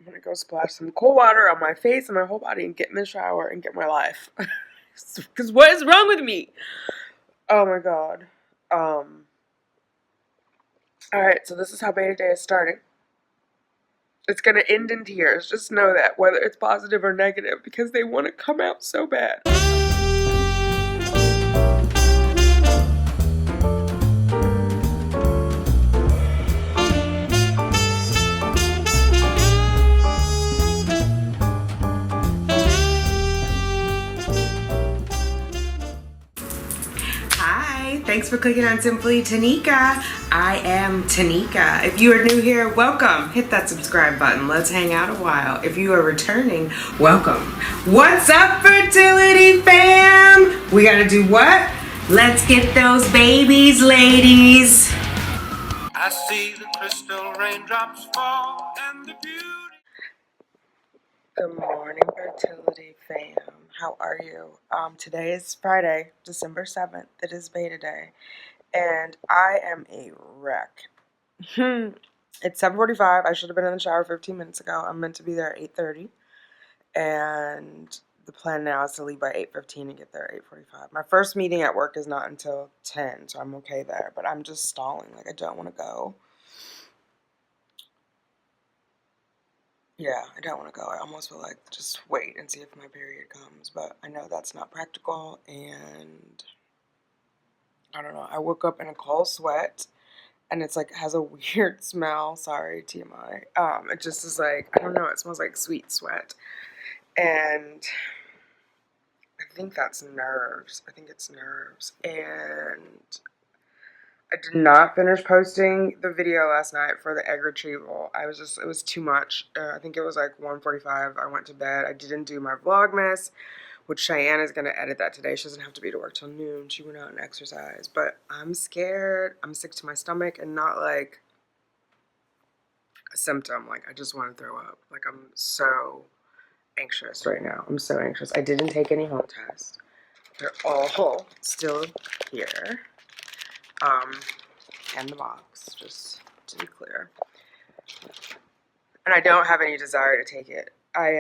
I'm gonna go splash some cold water on my face and my whole body and get in the shower and get my life. Because what is wrong with me? Oh my god. Alright, so this is how beta day is starting. It's gonna end in tears. Just know that, whether it's positive or negative, because they want to come out so bad. Hi, thanks for clicking on Simply Tanika. I am Tanika. If you are new here, welcome. Hit that subscribe button. Let's hang out a while. If you are returning, welcome. What's up, fertility fam? We gotta do what? Let's get those babies, ladies. I see the crystal raindrops fall and the beauty. Good morning, fertility fam. How are you? Today is Friday, December 7th. It is beta day, and I am a wreck. It's 7:45. I should have been in the shower 15 minutes ago. I'm meant to be there at 8:30, and the plan now is to leave by 8:15 and get there at 8:45. My first meeting at work is not until 10, so I'm okay there, but I'm just stalling. Like, I don't want to go. Yeah, I don't want to go. I almost feel like just wait and see if my period comes, but I know that's not practical, and I don't know. I woke up in a cold sweat, and it's like has a weird smell. Sorry, TMI. It just is like, I don't know. It smells like sweet sweat, and I think that's nerves. I think it's nerves, and I did not finish posting the video last night for the egg retrieval. It was too much. I think it was like 1:45. I went to bed. I didn't do my Vlogmas, which Cheyenne is going to edit that today. She doesn't have to be to work till noon. She went out and exercised. But I'm scared. I'm sick to my stomach, and not like a symptom. Like, I just want to throw up. Like, I'm so anxious right now. I'm so anxious. I didn't take any home tests. They're all still here. And the box, just to be clear. And I don't have any desire to take it. I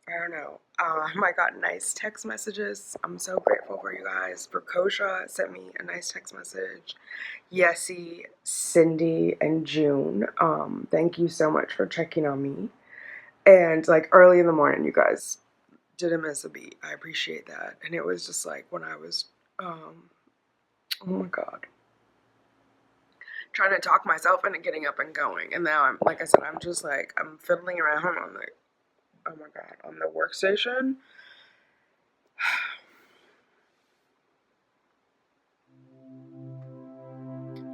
don't know. I got nice text messages. I'm so grateful for you guys. Berkosha sent me a nice text message. Yessie, Cindy, and June. Thank you so much for checking on me. And like early in the morning, you guys didn't miss a beat. I appreciate that. And it was just like when I was oh my god, trying to talk myself into getting up and going, and now I'm, like I said, I'm just like, I'm fiddling around on the, oh my god, on the workstation.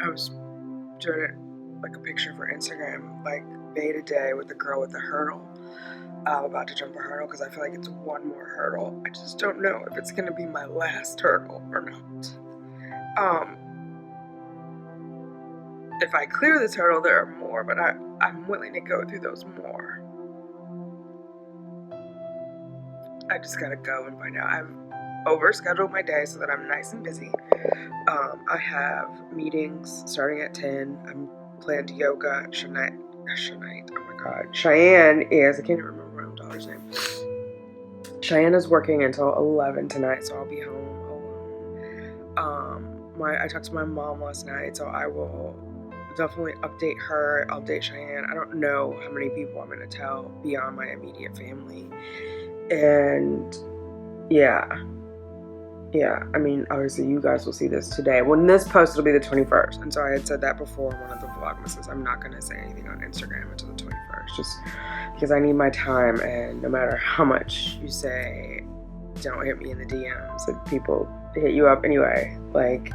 I was doing it like a picture for Instagram, like beta day with the girl with the hurdle. I'm about to jump a hurdle because I feel like it's one more hurdle. I just don't know if it's gonna be my last hurdle or not. If I clear this hurdle, there are more, but I'm willing to go through those more. I just gotta go and find out. I've overscheduled my day so that I'm nice and busy. I have meetings starting at 10. I'm planned yoga. Cheyenne is, I can't even remember my own daughter's name. Cheyenne is working until 11 tonight, so I'll be home alone. I talked to my mom last night, so I will definitely update her, update Cheyenne. I don't know how many people I'm going to tell beyond my immediate family. And yeah, I mean, obviously you guys will see this today. When this post, it'll be the 21st. And so I had said that before in one of the Vlogmases. I'm not going to say anything on Instagram until the 21st, just because I need my time. And no matter how much you say, don't hit me in the DMs, and people hit you up anyway. Like,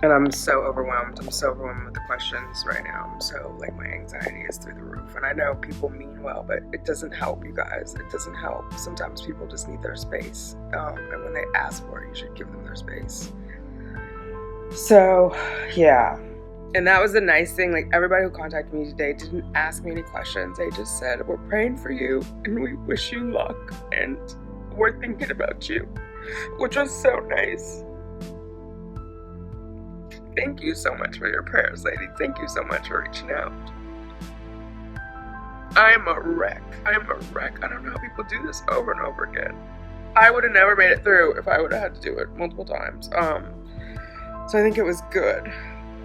and I'm so overwhelmed. I'm so overwhelmed with the questions right now. I'm so, like, my anxiety is through the roof. And I know people mean well, but it doesn't help, you guys. It doesn't help. Sometimes people just need their space. And when they ask for it, you should give them their space. So, yeah. And that was the nice thing. Like, everybody who contacted me today didn't ask me any questions. They just said, we're praying for you, and we wish you luck, and we're thinking about you, which was so nice. Thank you so much for your prayers, lady. Thank you so much for reaching out. I'm a wreck. I'm a wreck. I don't know how people do this over and over again. I would have never made it through if I would have had to do it multiple times. So I think it was good.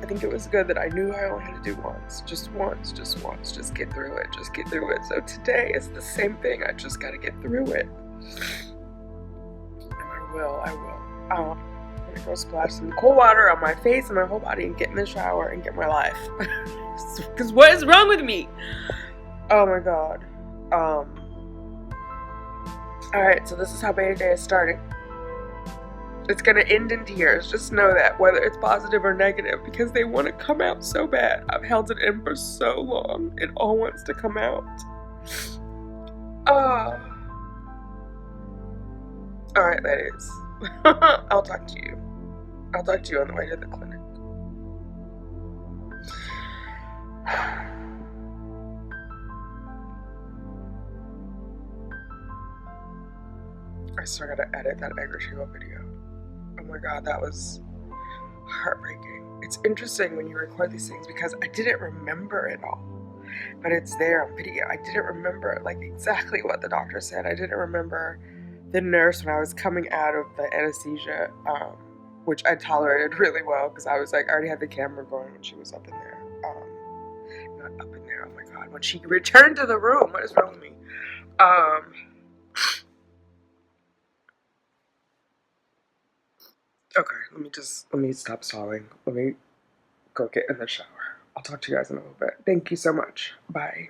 I think it was good that I knew I only had to do once. Just once. Just once. Just get through it. Just get through it. So today is the same thing. I just gotta get through it. And I will. I'm gonna go splash some cold water on my face and my whole body and get in the shower and get my life. Because what is wrong with me? Oh my god. Alright, so this is how beta day is starting. It's gonna end in tears. Just know that, whether it's positive or negative, because they want to come out so bad. I've held it in for so long. It all wants to come out. Alright, ladies. I'll talk to you. I'll talk to you on the way to the clinic. I still gotta edit that egg retrieval video. Oh my god, that was heartbreaking. It's interesting when you record these things because I didn't remember it all. But it's there on video. I didn't remember like exactly what the doctor said. I didn't remember the nurse when I was coming out of the anesthesia, which I tolerated really well because I was like, I already had the camera going when she was up in there. Not up in there, oh my god. When she returned to the room, what is wrong with me? Okay, let me stop stalling. Let me go get in the shower. I'll talk to you guys in a little bit. Thank you so much. Bye.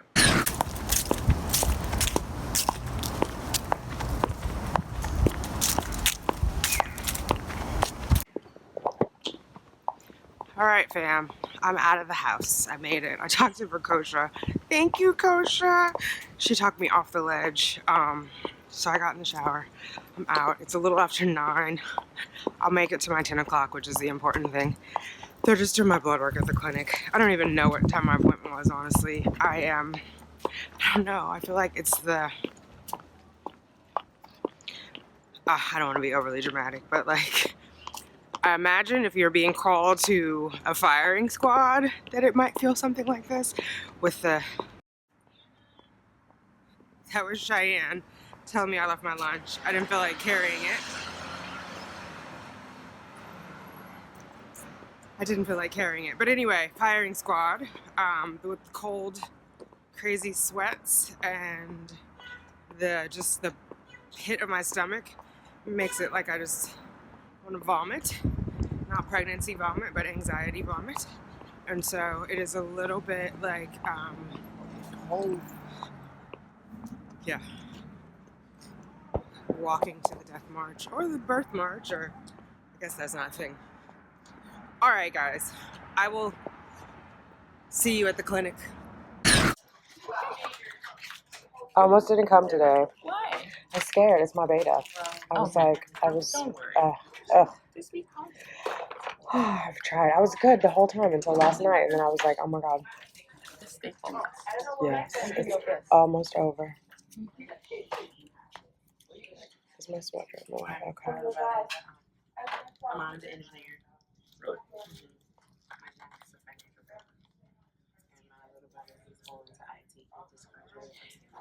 Alright, fam. I'm out of the house. I made it. I talked to Kosha. Thank you, Kosha. She talked me off the ledge. So I got in the shower. I'm out. It's a little after 9. I'll make it to my 10 o'clock, which is the important thing. They're just doing my blood work at the clinic. I don't even know what time my appointment was, honestly. I don't know. I feel like it's the... I don't want to be overly dramatic, but like... I imagine if you're being called to a firing squad that it might feel something like this with the... That was Cheyenne telling me I left my lunch. I didn't feel like carrying it. But anyway, firing squad with the cold, crazy sweats and just the pit of my stomach makes it like I just want to vomit. Not pregnancy vomit, but anxiety vomit. And so it is a little bit like, yeah, walking to the death march or the birth march, or I guess that's not a thing. All right, guys, I will see you at the clinic. I almost didn't come today. Why? I'm scared. It's my beta. I was I've tried. I was good the whole time until last night, and then I was like, oh my god. Yes, it's almost over. Is my sweater? No, okay. Mine's an engineer. Really?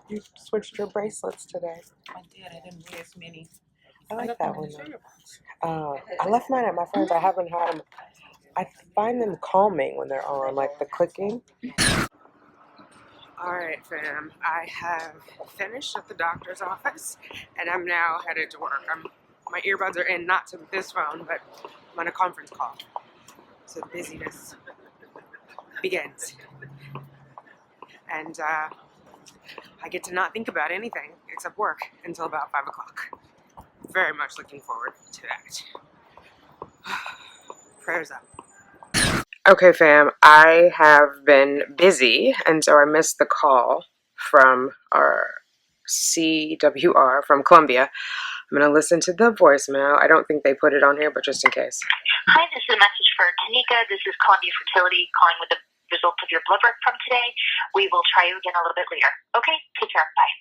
You switched your bracelets today. I did. I didn't wear as many. I like that one though. I left mine at my friend's. I haven't had them. I find them calming when they're on, like the clicking. Alright, fam. I have finished at the doctor's office, and I'm now headed to work. My earbuds are in, not to this phone, but I'm on a conference call. So the busyness begins. And I get to not think about anything except work until about 5 o'clock. Very much looking forward to that. Prayers up. Okay, fam, I have been busy, and so I missed the call from our CWR from Columbia. I'm going to listen to the voicemail. I don't think they put it on here, but just in case. Hi, this is a message for Tanika. This is Columbia Fertility calling with the results of your blood work from today. We will try you again a little bit later. Okay, take care. Bye.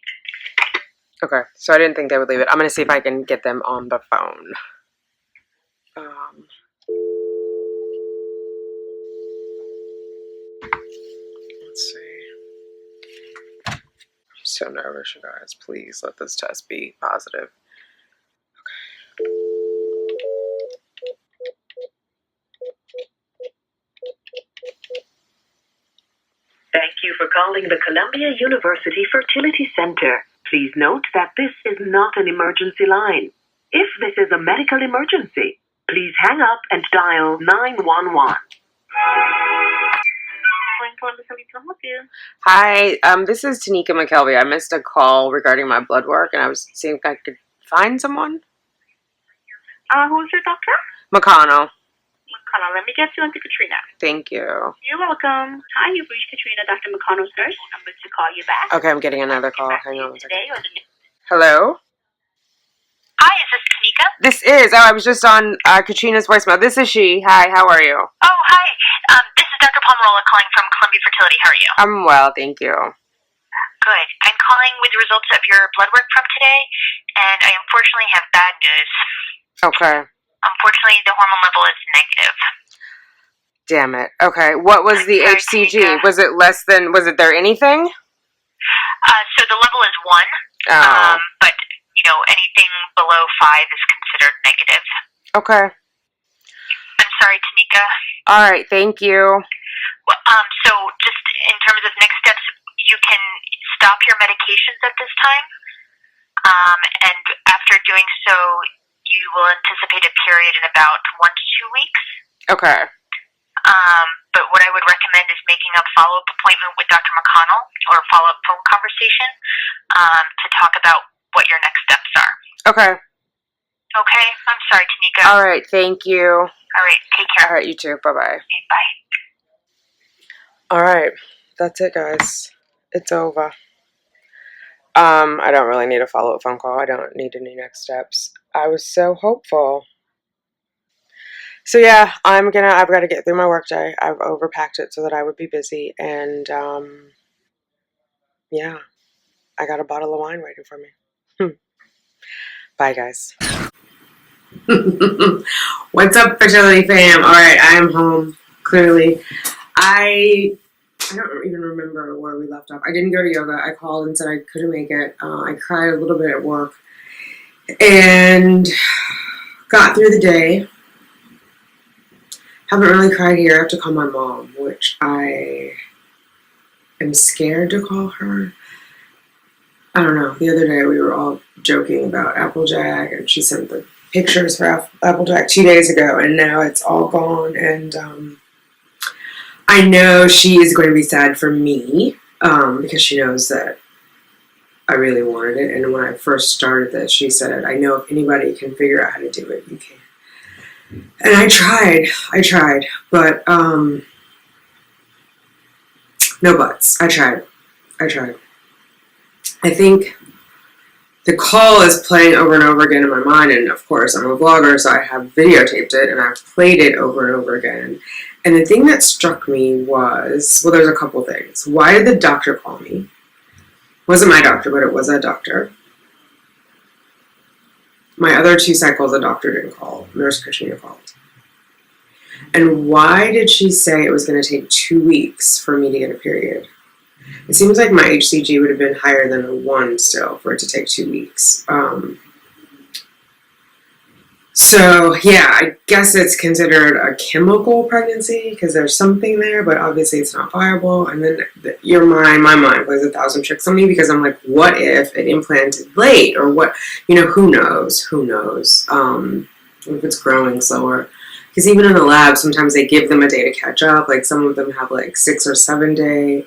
Okay, so I didn't think they would leave it. I'm going to see if I can get them on the phone. Let's see. so nervous, you guys. Please let this test be positive. Thank you for calling the Columbia University Fertility Center. Please note that this is not an emergency line. If this is a medical emergency, please hang up and dial 911. Hi, this is Tanika McKelvy. I missed a call regarding my blood work, and I was seeing if I could find someone. Who's your doctor? McConnell. McConnell, let me get you into Katrina. Thank you. You're welcome. Hi, you've reached Katrina, Dr. McConnell's nurse. I'm going to call you back. Okay, I'm getting another call. Hang on one second. Today or the Hello? Hi, is this Tanika? This is. Oh, I was just on Katrina's voicemail. This is she. Hi, how are you? Oh, hi. This is Dr. Pomerola calling from Columbia Fertility. How are you? I'm well, thank you. Good. I'm calling with the results of your blood work from today, and I unfortunately have bad news. Okay. Unfortunately, the hormone level is negative. Damn it. Okay. What was the HCG? Was it less than, was it there anything? So the level is 1. Oh. But, you know, anything below 5 is considered negative. Okay. I'm sorry, Tanika. All right. Thank you. Well, so just in terms of next steps, you can stop your medications at this time. And after doing so, you will anticipate a period in about 1 to 2 weeks. Okay. But what I would recommend is making a follow-up appointment with Dr. McConnell or a follow-up phone conversation to talk about what your next steps are. Okay. Okay? I'm sorry, Tanika. All right. Thank you. All right. Take care. All right. You too. Bye-bye. Okay, bye. All right. That's it, guys. It's over. I don't really need a follow-up phone call. I don't need any next steps. I was so hopeful. So yeah, I've got to get through my workday. I've overpacked it so that I would be busy, and yeah, I got a bottle of wine waiting for me. Bye, guys. What's up, fertility fam? All right, I am home. Clearly, I don't even remember where we left off. I didn't go to yoga. I called and said I couldn't make it. I cried a little bit at work and got through the day. Haven't really cried here. I have to call my mom, which I am scared to call her. I don't know. The other day we were all joking about Applejack, and she sent the pictures for Applejack 2 days ago, and now it's all gone. And I know she is going to be sad for me because she knows that I really wanted it. And when I first started this, she said, I know if anybody can figure out how to do it, you can. And I tried, but no buts. I tried. I think the call is playing over and over again in my mind, and of course I'm a vlogger, so I have videotaped it and I've played it over and over again. And the thing that struck me was, well, there's a couple things. Why did the doctor call me? It wasn't my doctor, but it was a doctor. My other 2 cycles, the doctor didn't call. Nurse Katrina called. And why did she say it was going to take 2 weeks for me to get a period? It seems like my HCG would have been higher than a 1 still for it to take 2 weeks. So, yeah, I guess it's considered a chemical pregnancy because there's something there, but obviously it's not viable. And then my mind plays 1,000 tricks on me because I'm like, what if it implanted late? Or what, who knows? If it's growing slower. Because even in the lab, sometimes they give them a day to catch up. Like some of them have like 6 or 7 day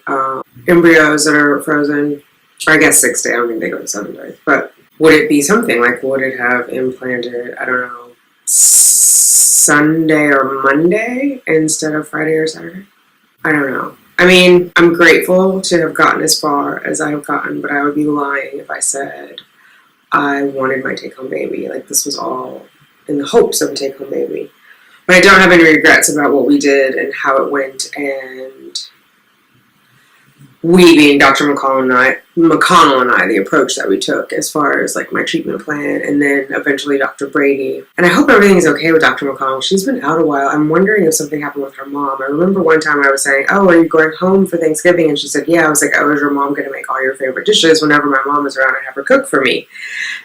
embryos that are frozen. Or I guess 6 day, I don't think they go to 7 days. But would it be something like, would it have implanted, I don't know, Sunday or Monday instead of Friday or Saturday? I don't know. I mean, I'm grateful to have gotten as far as I have gotten, but I would be lying if I said I wanted my take-home baby. Like, this was all in the hopes of a take-home baby. But I don't have any regrets about what we did and how it went, and we, being Dr. McCall and McConnell and I, the approach that we took as far as like my treatment plan, and then eventually Dr. Brady. And I hope everything's okay with Dr. McConnell. She's been out a while. I'm wondering if something happened with her mom. I remember one time I was saying, oh, are you going home for Thanksgiving? And she said, yeah. I was like, oh, is your mom going to make all your favorite dishes? Whenever my mom is around, I have her cook for me.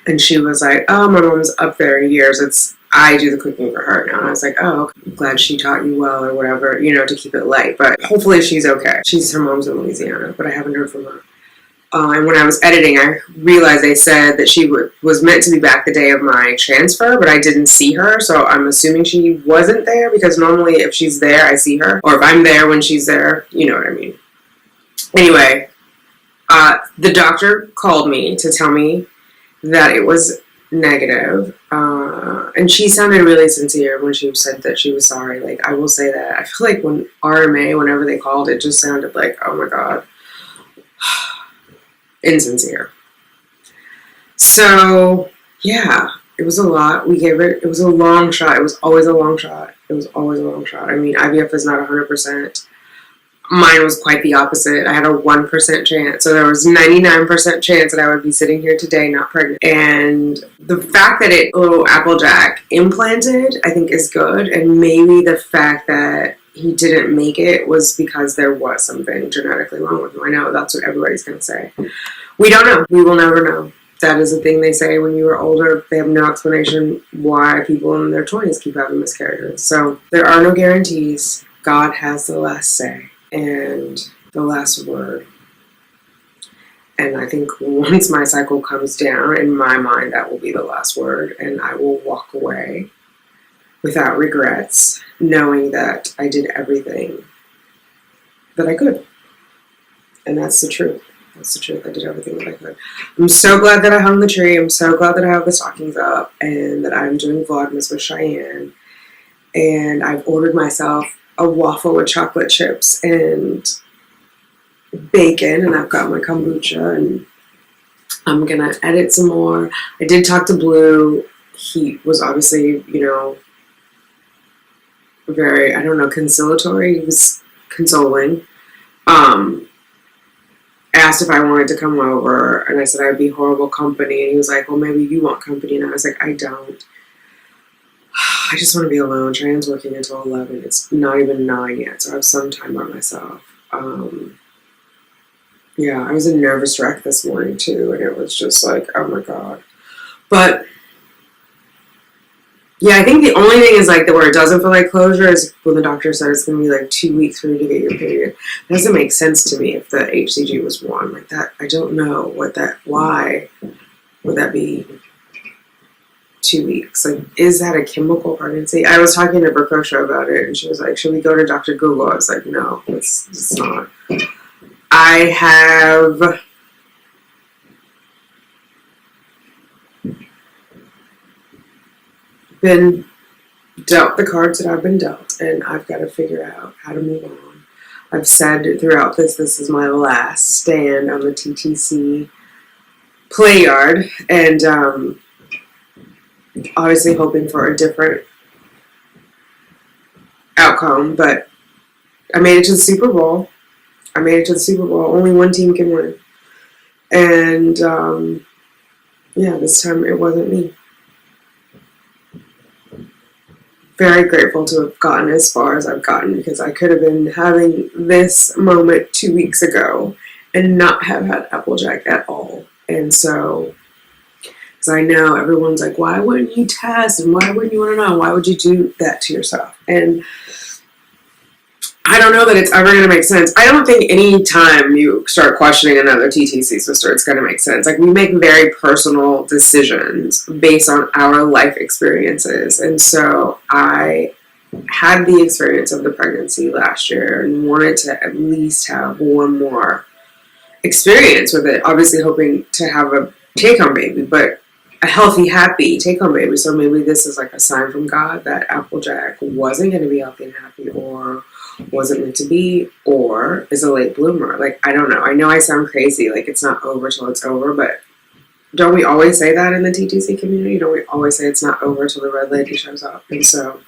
And she was like, oh, my mom's up there in years. I do the cooking for her now. And I was like, oh, I'm glad she taught you well or whatever, to keep it light. But hopefully she's okay. Her mom's in Louisiana, but I haven't heard from her. And when I was editing, I realized they said that she was meant to be back the day of my transfer, but I didn't see her. So I'm assuming she wasn't there, because normally if she's there, I see her. Or if I'm there when she's there, you know what I mean. Anyway, the doctor called me to tell me that it was negative. And she sounded really sincere when she said that she was sorry. Like, I will say that. I feel like when RMA, whenever they called, it just sounded like, oh my God. Insincere. So, yeah, it was a lot. It was a long shot. It was always a long shot. I mean, IVF is not 100%. Mine was quite the opposite. I had a 1% chance. So there was 99% chance that I would be sitting here today not pregnant. And the fact that it little Applejack implanted, I think, is good. And maybe the fact that he didn't make it was because there was something genetically wrong with him. I know that's what everybody's going to say. We don't know. We will never know. That is the thing they say when you are older. They have no explanation why people in their 20s keep having miscarriages. So there are no guarantees. God has the last say and the last word. And I think once my cycle comes down, in my mind, that will be the last word. And I will walk away without regrets, knowing that I did everything that I could. And that's the truth. That's the truth. I did everything that I could. I'm so glad that I hung the tree. I'm so glad that I have the stockings up and that I'm doing Vlogmas with Cheyenne. And I've ordered myself a waffle with chocolate chips and bacon, and I've got my kombucha, and I'm going to edit some more. I did talk to Blue. He was obviously, very, conciliatory. He was consoling. Asked if I wanted to come over, and I said I'd be horrible company, and he was like, well, maybe you want company, and I was like, I don't. I just want to be alone. Cheyenne's working until 11. It's not even 9 yet, so I have some time by myself. Yeah, I was a nervous wreck this morning, too, and it was just like, oh my God. But yeah, I think the only thing is like where it doesn't feel like closure is when the doctor said it's going to be like 2 weeks for you to get your period. It doesn't make sense to me if the HCG was 1 like that. I don't know why would that be 2 weeks? Like, is that a chemical pregnancy? I was talking to Berkosha about it, and she was like, should we go to Dr. Google? I was like, no, it's not. I have been dealt the cards that I've been dealt, and I've got to figure out how to move on. I've said throughout this is my last stand on the TTC play yard, and obviously hoping for a different outcome, but I made it to the Super Bowl. Only one team can win. And yeah, this time it wasn't me. Very grateful to have gotten as far as I've gotten, because I could have been having this moment 2 weeks ago and not have had Applejack at all. And so, because I know everyone's like, why wouldn't you test? And why wouldn't you want to know? Why would you do that to yourself? And I don't know that it's ever going to make sense. I don't think any time you start questioning another TTC sister, it's going to make sense. Like, we make very personal decisions based on our life experiences. And so I had the experience of the pregnancy last year and wanted to at least have one more experience with it. Obviously hoping to have a take-home baby, but a healthy, happy take-home baby. So maybe this is like a sign from God that Applejack wasn't going to be healthy and happy, or wasn't meant to be, or is a late bloomer. Like, I don't know. I know I sound crazy, like it's not over till it's over, but don't we always say that in the TTC community? Don't we always say it's not over till the red lady shows up? And so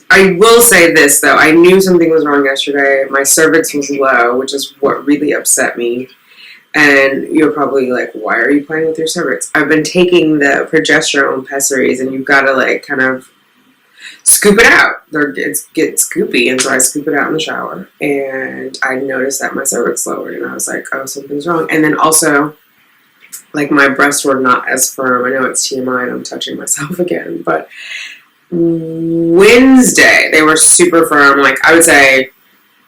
I will say this, though. I knew something was wrong yesterday. My cervix was low, which is what really upset me. And you're probably like, why are you playing with your cervix? I've been taking the progesterone pessaries, and you've got to like kind of scoop it out. It gets scoopy, and so I scoop it out in the shower. And I noticed that my cervix lowered, and I was like, oh, something's wrong. And then also, like, my breasts were not as firm. I know it's TMI, and I'm touching myself again, but Wednesday they were super firm. Like, I would say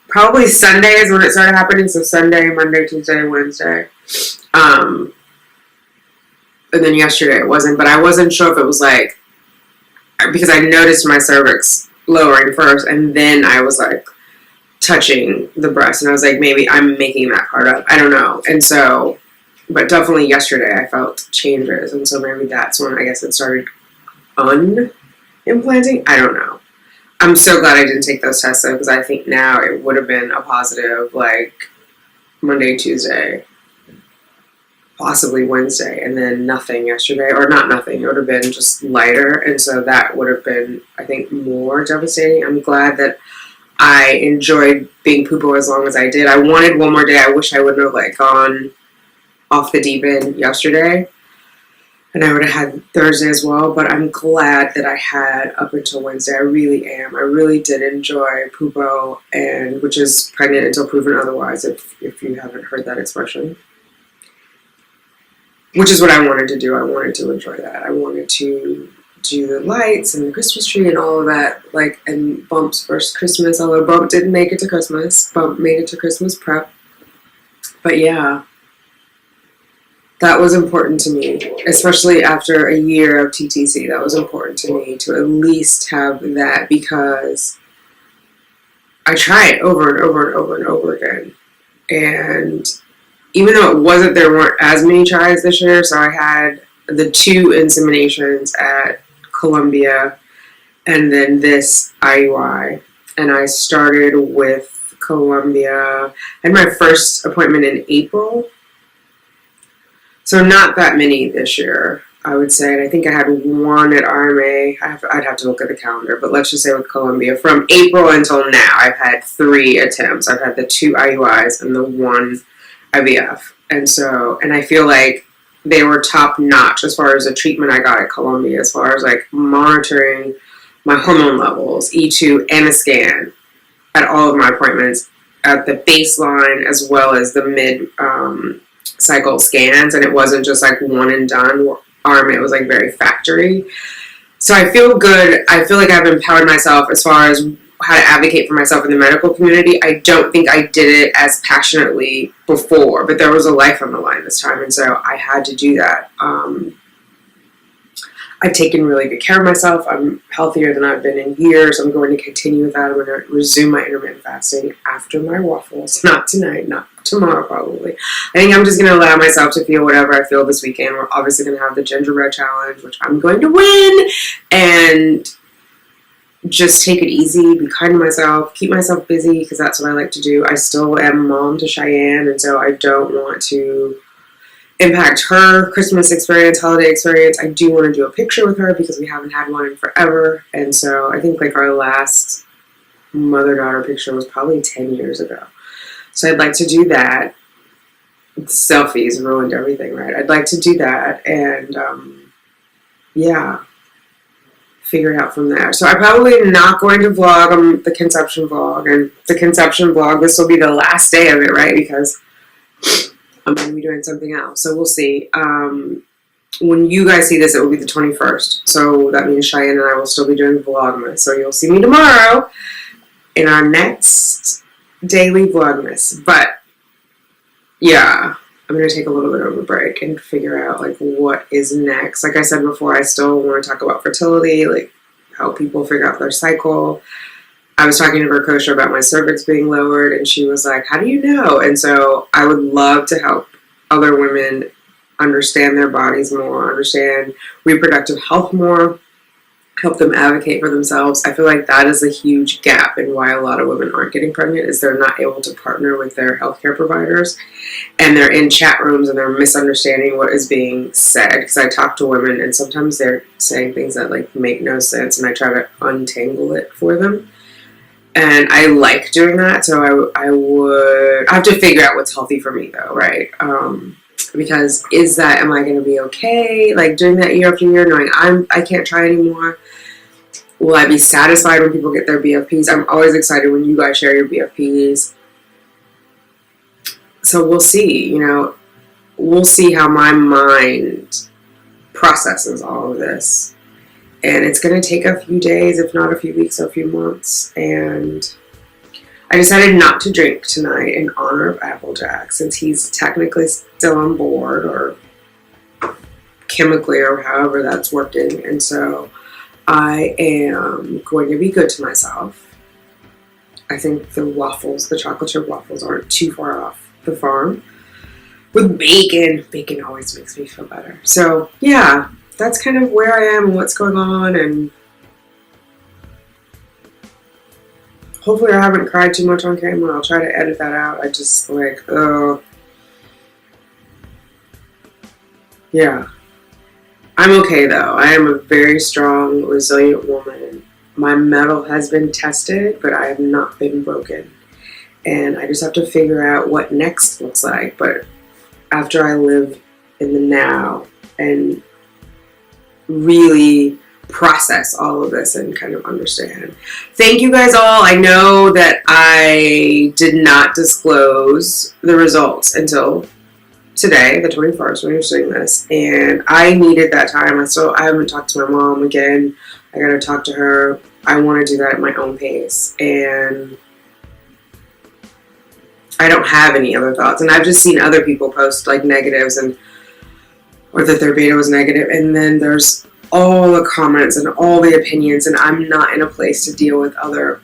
probably Sunday is when it started happening. So Sunday, Monday, Tuesday, Wednesday. And then yesterday it wasn't. But I wasn't sure if it was like, because I noticed my cervix lowering first, and then I was like touching the breast, and I was like, maybe I'm making that part up. I don't know. And so, but definitely yesterday I felt changes, and so maybe that's when I guess it started unimplanting. I don't know. I'm so glad I didn't take those tests though, because I think now it would have been a positive like Monday, Tuesday, possibly Wednesday, and then nothing yesterday, or not nothing. It would have been just lighter, and so that would have been, I think, more devastating. I'm glad that I enjoyed being PUPO as long as I did. I wanted one more day. I wish I wouldn't have like gone off the deep end yesterday, and I would have had Thursday as well, but I'm glad that I had up until Wednesday. I really am. I really did enjoy PUPO, and which is pregnant until proven otherwise, if you haven't heard that expression. Which is what I wanted to do. I wanted to enjoy that. I wanted to do the lights and the Christmas tree and all of that, like, and Bump's first Christmas, although Bump didn't make it to Christmas. Bump made it to Christmas prep. But yeah, that was important to me, especially after a year of TTC. That was important to me to at least have that, because I tried over and over and over and over again. And even though it wasn't, there weren't as many tries this year, so I had the 2 inseminations at Columbia and then this IUI. And I started with Columbia. I had my first appointment in April. So not that many this year, I would say. And I think I had 1 at RMA. I'd have to look at the calendar, but let's just say with Columbia. From April until now, I've had 3 attempts. I've had the 2 IUIs and the 1 IVF. And I feel like they were top notch as far as the treatment I got at Columbia, as far as like monitoring my hormone levels, E2 and a scan at all of my appointments, at the baseline as well as the mid cycle scans. And it wasn't just like one and done. It was like very factory. So I feel good. I feel like I've empowered myself as far as how to advocate for myself in the medical community. I don't think I did it as passionately before, but there was a life on the line this time, and so I had to do that. I've taken really good care of myself. I'm healthier than I've been in years. I'm going to continue with that. I'm going to resume my intermittent fasting after my waffles. Not tonight, not tomorrow probably. I think I'm just going to allow myself to feel whatever I feel this weekend. We're obviously going to have the gingerbread challenge, which I'm going to win, and just take it easy, be kind to myself, keep myself busy, because that's what I like to do. I still am mom to Cheyenne, and so I don't want to impact her Christmas experience, holiday experience. I do want to do a picture with her because we haven't had one in forever, and so I think like our last mother-daughter picture was probably 10 years ago. So I'd like to do that. Selfies ruined everything, right? I'd like to do that, and yeah, figure it out from there. So I'm probably not going to vlog the conception vlog, and the conception vlog, this will be the last day of it, right? Because I'm going to be doing something else. So we'll see. When you guys see this, it will be the 21st. So that means Cheyenne and I will still be doing Vlogmas. So you'll see me tomorrow in our next daily Vlogmas. But yeah, I'm going to take a little bit of a break and figure out like what is next. Like I said before, I still want to talk about fertility, like how people figure out their cycle. I was talking to Verkosha about my cervix being lowered, and she was like, how do you know? And so I would love to help other women understand their bodies more, understand reproductive health more, help them advocate for themselves. I feel like that is a huge gap in why a lot of women aren't getting pregnant, is they're not able to partner with their healthcare providers, and they're in chat rooms and they're misunderstanding what is being said. Because I talk to women and sometimes they're saying things that like make no sense, and I try to untangle it for them. And I like doing that, so I have to figure out what's healthy for me though, right? Because am I going to be okay? Like doing that year after year, knowing I can't try anymore. Will I be satisfied when people get their BFPs? I'm always excited when you guys share your BFPs. So we'll see, we'll see how my mind processes all of this. And it's going to take a few days, if not a few weeks, a few months. And I decided not to drink tonight in honor of Applejack, since he's technically still on board, or chemically, or however that's working. And so I am going to be good to myself. I think the chocolate chip waffles aren't too far off the farm. With bacon. Bacon always makes me feel better. So yeah, that's kind of where I am and what's going on, and hopefully I haven't cried too much on camera. I'll try to edit that out. I just yeah. I'm okay though. I am a very strong, resilient woman. My metal has been tested, but I have not been broken. And I just have to figure out what next looks like. But after I live in the now and really process all of this and kind of understand. Thank you guys all. I know that I did not disclose the results until today, the 21st, when you're seeing this, and I needed that time. I haven't talked to my mom again. I gotta talk to her. I want to do that at my own pace, and I don't have any other thoughts. And I've just seen other people post like negatives or that their beta was negative, and then there's all the comments and all the opinions, and I'm not in a place to deal with other,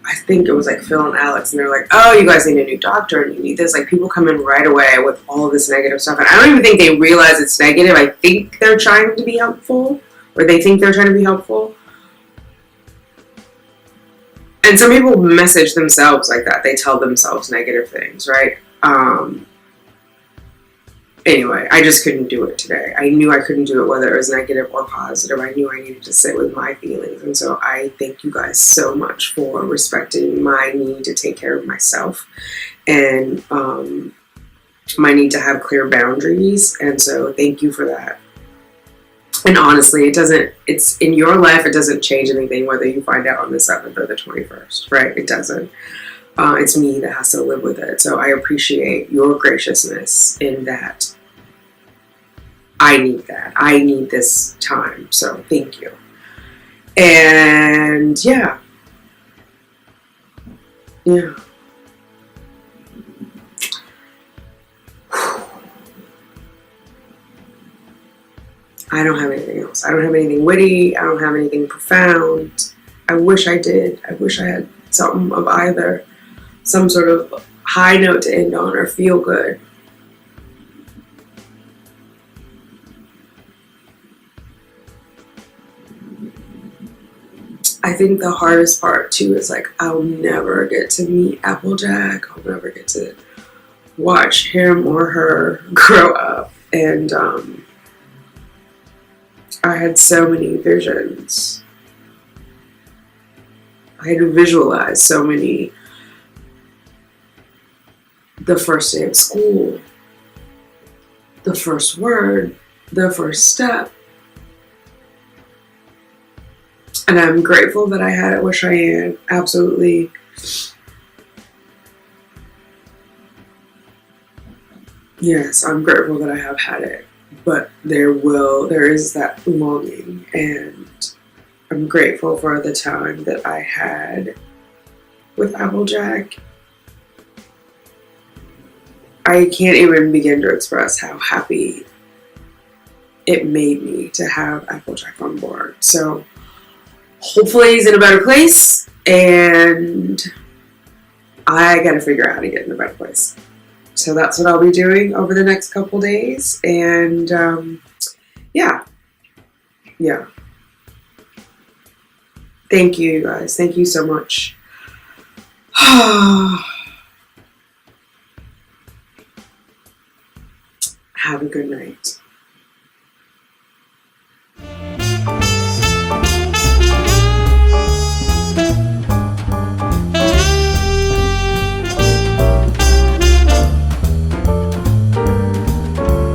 I think it was like Phil and Alex, and they're like, oh, you guys need a new doctor and you need this. Like, people come in right away with all this negative stuff, and I don't even think they realize it's negative. I think they're trying to be helpful, or they think they're trying to be helpful. And some people message themselves like that. They tell themselves negative things, right? Anyway, I just couldn't do it today. I knew I couldn't do it whether it was negative or positive. I knew I needed to sit with my feelings. And so I thank you guys so much for respecting my need to take care of myself and my need to have clear boundaries. And so thank you for that. And honestly, it's in your life, it doesn't change anything whether you find out on the 7th or the 21st, right? It doesn't. It's me that has to live with it. So I appreciate your graciousness in that. I need that. I need this time. So thank you. And yeah. I don't have anything else. I don't have anything witty. I don't have anything profound. I wish I did. I wish I had something of either. Some sort of high note to end on or feel good. I think the hardest part too is like, I'll never get to meet Applejack. I'll never get to watch him or her grow up. And I had so many visions. I had to visualize so many. The first day of school, the first word, the first step. And I'm grateful that I had it. Wish I had. Absolutely. Yes, I'm grateful that I have had it. But there is that longing, and I'm grateful for the time that I had with Applejack. I can't even begin to express how happy it made me to have Applejack on board. So hopefully he's in a better place, and I gotta figure out how to get in a better place. So that's what I'll be doing over the next couple days. And yeah, yeah. Thank you, you guys. Thank you so much. Have a good night.